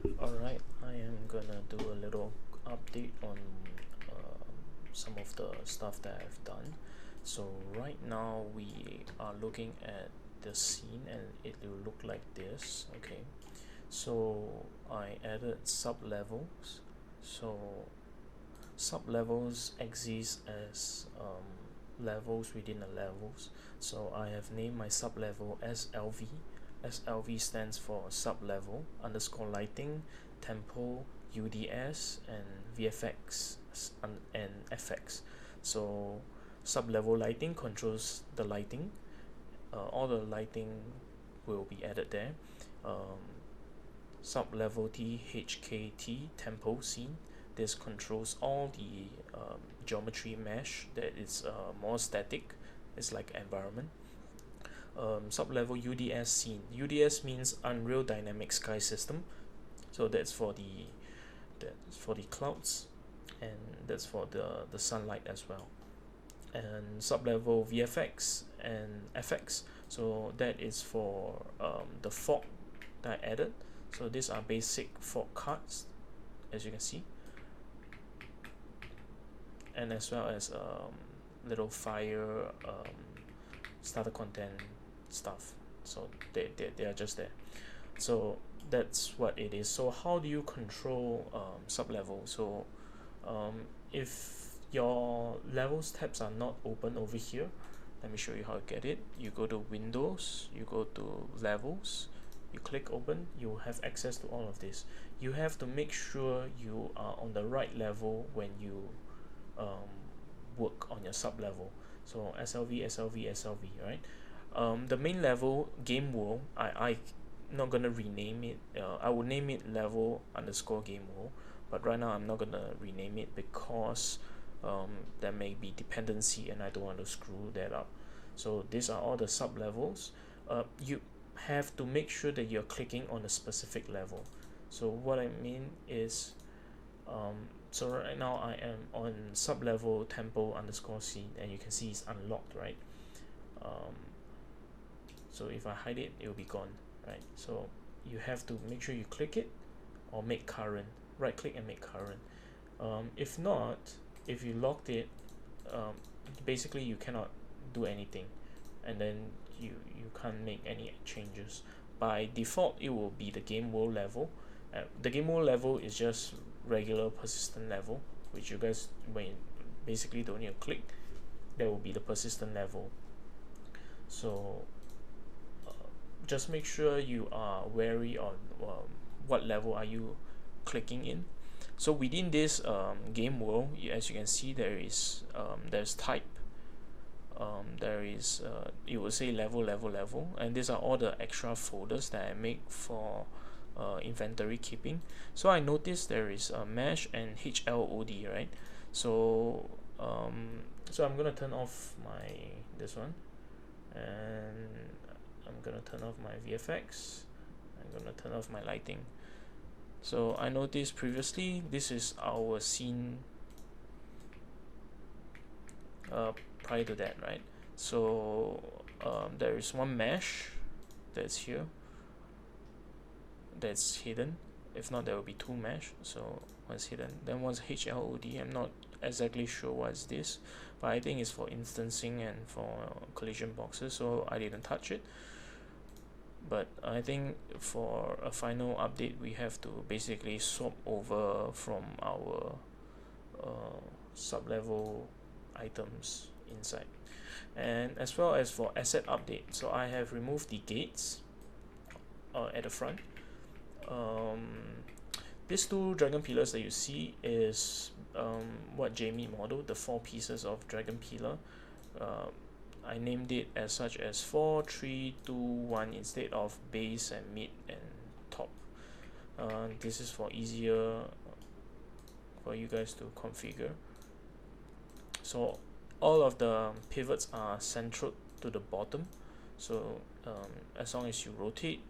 Alright, I am gonna do a little update on some of the stuff that I've done. So right now we are looking at the scene and it will look like this. Okay, so I added sub levels. So sub levels exist as levels within the levels. So I have named my sub level SLV. SLV stands for sub level underscore lighting, tempo, UDS, and VFX and FX. So sub level lighting controls the lighting. All the lighting will be added there. Sub level THKT tempo scene. This controls all the geometry mesh that is more static. It's like environment. Sub-level UDS scene. UDS means Unreal Dynamic Sky System. So that's for the clouds, and that's for the sunlight as well. And sub-level VFX and FX. So that is for the fog that I added. So these are basic fog cards, as you can see, and as well as little fire starter content stuff. So they are just there. So that's what it is. So how do you control sub level? So if your levels tabs are not open over here, let me show you how to get it. You go to Windows, you go to levels, you click open, you have access to all of this. You have to make sure you are on the right level when you work on your sub level. So SLV, SLV, SLV, right? The main level, game world, I not gonna rename it. I will name it level underscore game world, but right now I'm not gonna rename it because there may be dependency and I don't want to screw that up. So these are all the sub levels. You have to make sure that you're clicking on a specific level. So what I mean is, so right now I am on sub level tempo underscore scene, and you can see it's unlocked, right? So if I hide it, it will be gone, right? So you have to make sure you click it or make current. Right click and make current. If not, if you locked it, basically you cannot do anything, and then you can't make any changes. By default, it will be the game world level. The game world level is just regular persistent level, which you guys, when basically don't need to click, that will be the persistent level. So just make sure you are wary on what level are you clicking in. So within this game world, as you can see, there's type, there is it will say level, and these are all the extra folders that I make for inventory keeping. So I noticed there is a mesh and HLOD, right? So so I'm gonna turn off my this one, and I'm gonna turn off my VFX. I'm gonna turn off my lighting. So I noticed previously this is our scene prior to that, right? So there is one mesh that's here that's hidden. If not, there will be two mesh. So one's hidden, then one's HLOD. I'm not exactly sure what's this, but I think it's for instancing and for collision boxes, so I didn't touch it. But I think for a final update, we have to basically swap over from our sub-level items inside. And as well as for asset update, so I have removed the gates at the front. These two dragon pillars that you see is what Jamie modeled, the 4 pieces of dragon pillar. I named it as such as 4, 3, 2, 1 instead of base and mid and top. This is for easier for you guys to configure. So all of the pivots are centered to the bottom, so as long as you rotate,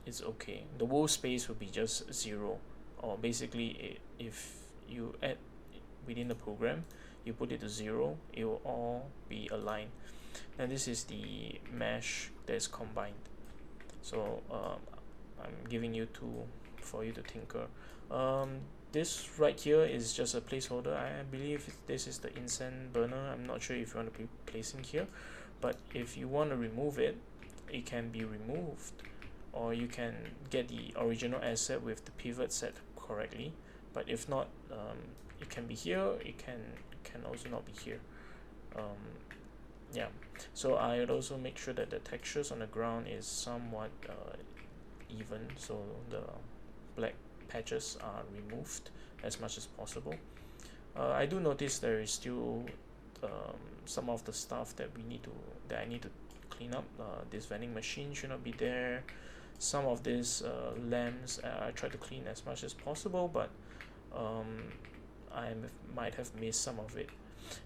it's okay. The wall space will be just 0, or basically if you add within the program, you put it to 0, it will all be aligned. And this is the mesh that's combined. So I'm giving you 2 for you to tinker. This right here is just a placeholder. I believe this is the incense burner. I'm not sure if you want to be placing here, but if you want to remove it, it can be removed, or you can get the original asset with the pivot set correctly. But if not, it can be here, it can also not be here. Yeah, so I would also make sure that the textures on the ground is somewhat even, so the black patches are removed as much as possible. I do notice there is still some of the stuff that I need to clean up. This vending machine should not be there. Some of these lamps I try to clean as much as possible, but I might have missed some of it.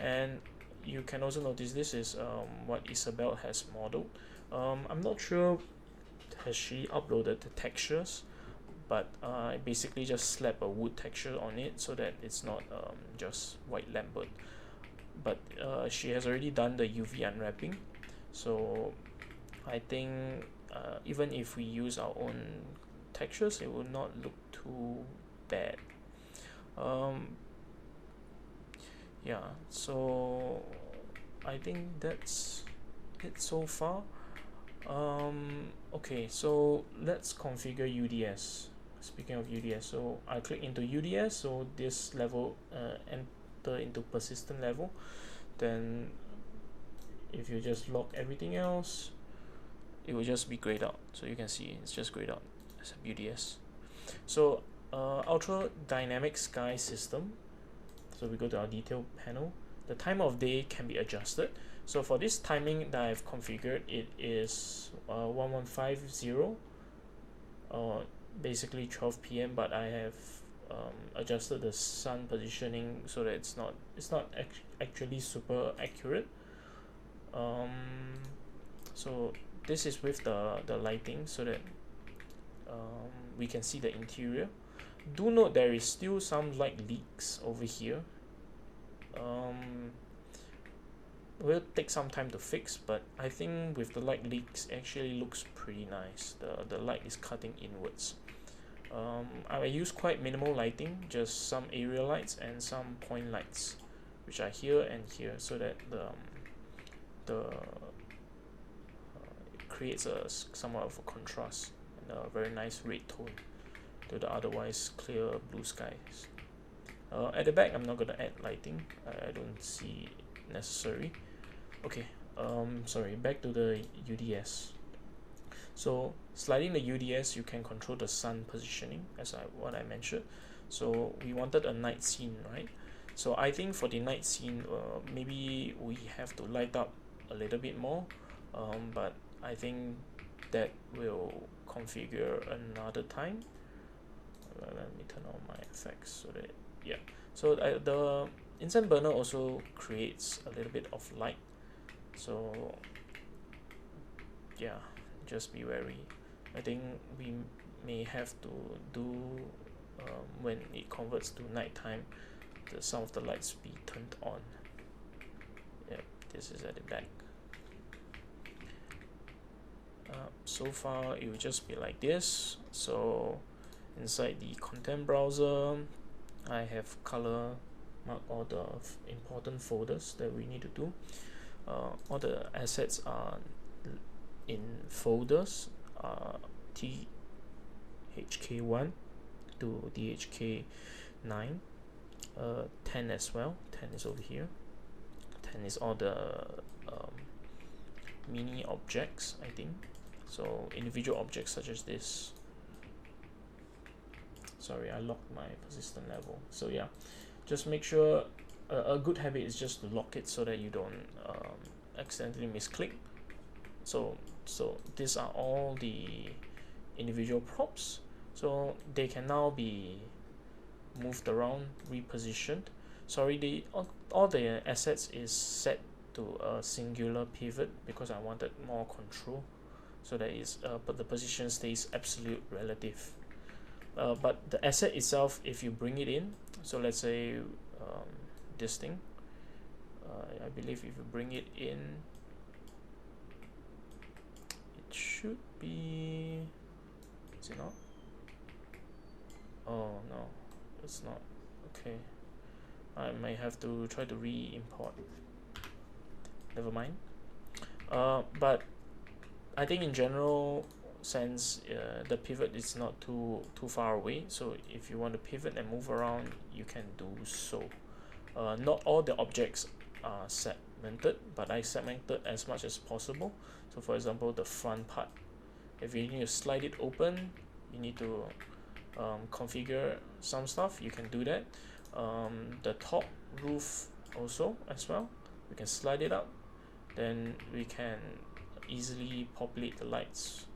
And you can also notice this is what Isabel has modeled. I'm not sure has she uploaded the textures, but I basically just slap a wood texture on it so that it's not just white lampwood. But she has already done the UV unwrapping, so I think even if we use our own textures, it will not look too bad. Yeah, so I think that's it so far. Okay, so let's configure UDS. Speaking of UDS, so I click into UDS, so this level enter into persistent level. Then if you just lock everything else, it will just be grayed out. So you can see it's just grayed out as a UDS. So ultra dynamic sky system. So we go to our detail panel. The time of day can be adjusted. So for this timing that I've configured, it is 1150, basically 12 p.m. But I have adjusted the sun positioning so that it's not actually super accurate. So this is with the lighting so that we can see the interior. Do note there is still some light leaks over here. Will take some time to fix, but I think with the light leaks actually looks pretty nice. The light is cutting inwards. I use quite minimal lighting, just some area lights and some point lights, which are here and here, so that it creates a somewhat of a contrast and a very nice red tone to the otherwise clear blue skies. At the back, I'm not gonna add lighting. I don't see necessary. Okay. Sorry. Back to the UDS. So sliding the UDS, you can control the sun positioning, as what I mentioned. So we wanted a night scene, right? So I think for the night scene, maybe we have to light up a little bit more. But I think that will configure another time. Let me turn on my effects so that so the incense burner also creates a little bit of light, so yeah, just be wary. I think we may have to do when it converts to nighttime, some of the lights be turned on. Yep, this is at the back. So far it will just be like this. So inside the content browser, I have color mark all the important folders that we need to do. All the assets are in folders, THK1 to DHK9, 10 as well. 10 is over here. 10 is all the mini objects, I think. So individual objects such as this. Sorry, I locked my persistent level. So yeah, just make sure a good habit is just to lock it so that you don't accidentally misclick. So these are all the individual props. So they can now be moved around, repositioned. Sorry, all the assets is set to a singular pivot because I wanted more control, so that is but the position stays absolute relative. But the asset itself, if you bring it in, so let's say this thing, I believe if you bring it in, it should be, is it not? it's not. Okay, I may have to try to re-import. Never mind. But I think in general sense, the pivot is not too far away, so if you want to pivot and move around, you can do so. Not all the objects are segmented, but I segmented as much as possible. So for example, the front part, if you need to slide it open, you need to configure some stuff, you can do that. The top roof also as well, we can slide it up, then we can easily populate the lights.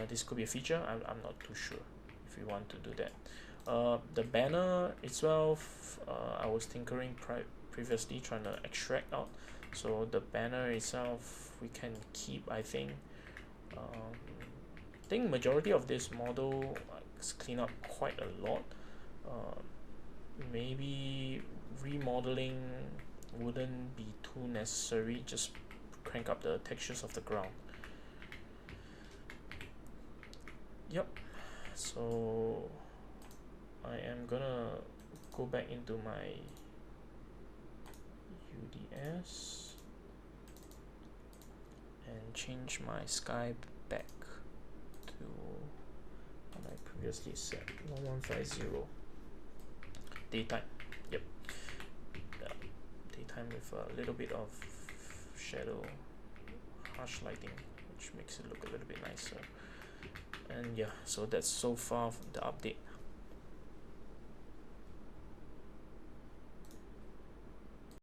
This could be a feature, I'm not too sure if we want to do that. The banner itself, I was tinkering previously, trying to extract out. So the banner itself we can keep. I think majority of this model clean up quite a lot. Maybe remodeling wouldn't be too necessary, just crank up the textures of the ground. Yep, so I am gonna go back into my UDS and change my sky back to what I previously set, 1150 daytime. Yep, daytime with a little bit of shadow, harsh lighting, which makes it look a little bit nicer. And yeah, so that's so far the update.